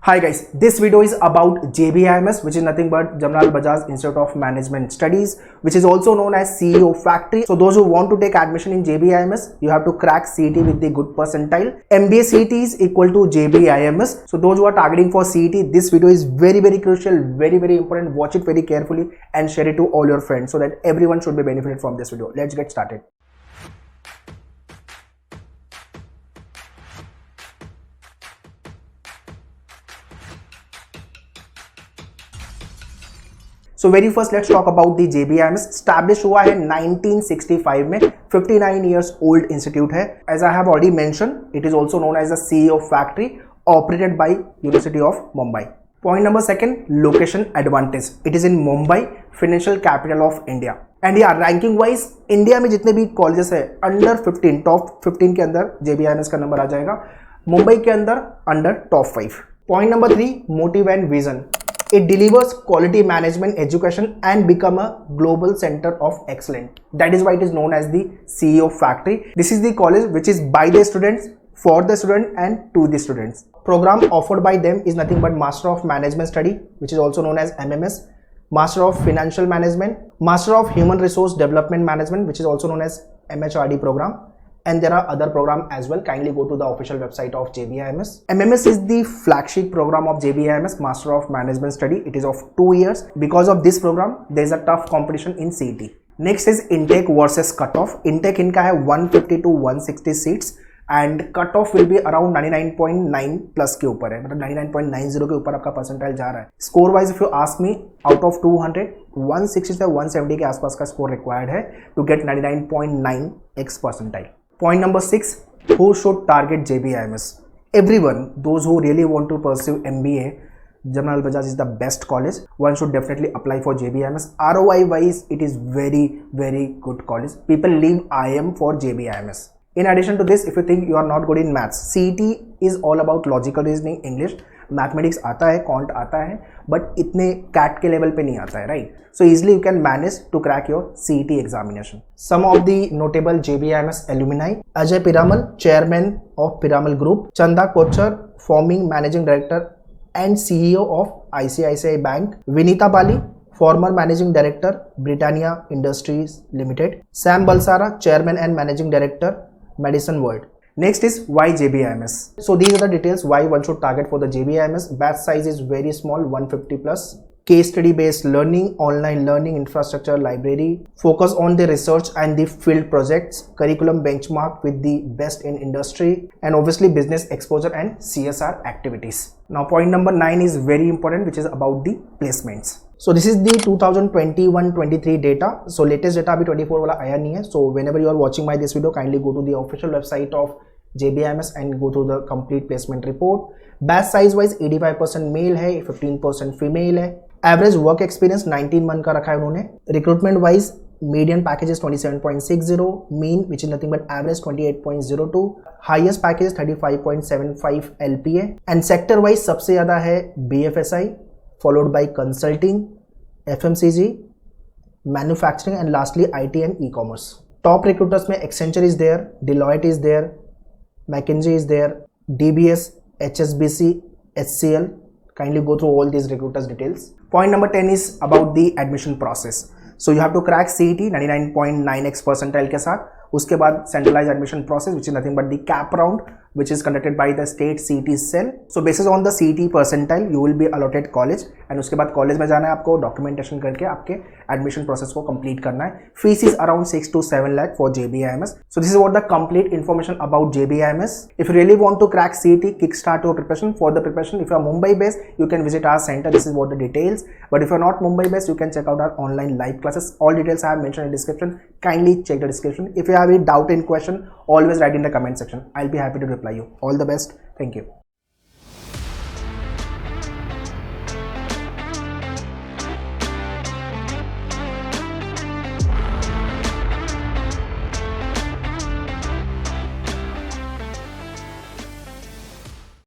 Hi guys, this video is about JBIMS, which is nothing but Jamnal Bajaj Institute of Management Studies, which is also known as CEO Factory. So those who want to take admission in JBIMS, you have to crack CET with the good percentile. MBA CET is equal to JBIMS. So those who are targeting for CET, this video is very crucial, very important. Watch it very carefully and share it to all your friends so that everyone should be benefited from this video. Let's get started. So very first let's talk about the JBIMS. Established हुआ है 1965 में, 59 years old institute है. As I have already mentioned, it is also known as the CEO Factory, operated by University of Mumbai. Point number second, location advantage. It is in Mumbai, financial capital of India. And yeah, ranking wise India में जितने भी colleges है under 15, top 15 के अंदर JBIMS का number आ जाएगा. मुंबई के अंदर under top 5. Point number 3, motive and vision. It delivers quality management education and become a global center of excellence. That is why it is known as the CEO Factory. This is the college which is by the students, for the student and to the students. Program offered by them is nothing but Master of Management Study, which is also known as MMS, Master of Financial Management, Master of Human Resource Development Management, which is also known as MHRD program. And there are other programs as well. Kindly go to the official website of JBIMS. MMS is the flagship program of JBIMS, Master of Management Study. It is of 2 years. Because of this program, there is a tough competition in CET. Next is intake versus cutoff. Intake इनका है 150 to 160 seats and cutoff will be around 99.9 plus के ऊपर है, मतलब 99.90 के ऊपर आपका percentile जा रहा है. Score wise if you ask me, out of 200, 160 से 170 के आसपास का स्कोर रिक्वायर्ड है to get 99.9x percentile. Point number 6, who should target JBIMS? Everyone, those who really want to pursue MBA, Jamnal Bajaj is the best college. One should definitely apply for JBIMS. ROI wise, it is very good college. People leave IM for JBIMS. In addition to this, if you think you are not good in maths, CET is all about logical reasoning, English. Mathematics आता है, can't आता है, but इतने cat के level पे नहीं आता है, right? So easily you can manage to crack your CET examination. Some of the notable JBIMS alumni: Ajay Piramal, chairman of Piramal group; Chanda Kochhar, former managing director and CEO of ICICI bank; Vinita Bali, former managing director Britannia Industries Limited; Sam Balsara, chairman and managing director Madison World. Next is why JBIMS. So these are the details why one should target for the JBIMS. Batch size is very small, 150 plus. Case study based learning, online learning, infrastructure, library. Focus on the research and the field projects. Curriculum benchmark with the best in industry, and obviously business exposure and CSR activities. Now point number 9 is very important, which is about the placements. So this is the 2021-23 data. So latest data अभी 24 वाला आया नहीं है. So whenever you are watching my this video, kindly go to the official website of JBIMS and go through the complete placement report. Batch size wise 85% mail है, 15% female है. Average work experience 19 month का रखा है उन्होंने. Recruitment wise median package is 27.60, mean which is nothing but average 28.02, highest package 35.75 LPA. And sector wise सबसे ज्यादा है BFSI, followed by consulting, FMCG, manufacturing and lastly IT and e-commerce. Top recruiters में Accenture is there, Deloitte is there, McKinsey is there, DBS, HSBC, HCL. Kindly go through all these recruiters details. Point number 10 is about the admission process. So you have to crack CET 99.9x percentile के साथ. उसके बाद centralized admission process, which is nothing but the cap round, which is conducted by the state CET cell. So basis on the CET percentile, you will be allotted college, and उसके बाद college में जाना है आपको, documentation करके आपके admission process को complete करना है. Fees is around 6 to 7 lakh for JBIMS. So this is what the complete information about JBIMS. If you really want to crack CET, kickstart your preparation. For the preparation, if you are Mumbai based, you can visit our center. This is what the details. But if you are not Mumbai based, you can check out our online live classes. All details I have mentioned in description. Kindly check the description. If you have any doubt in question, always write in the comment section. I'll be happy to reply you. All the best. Thank you.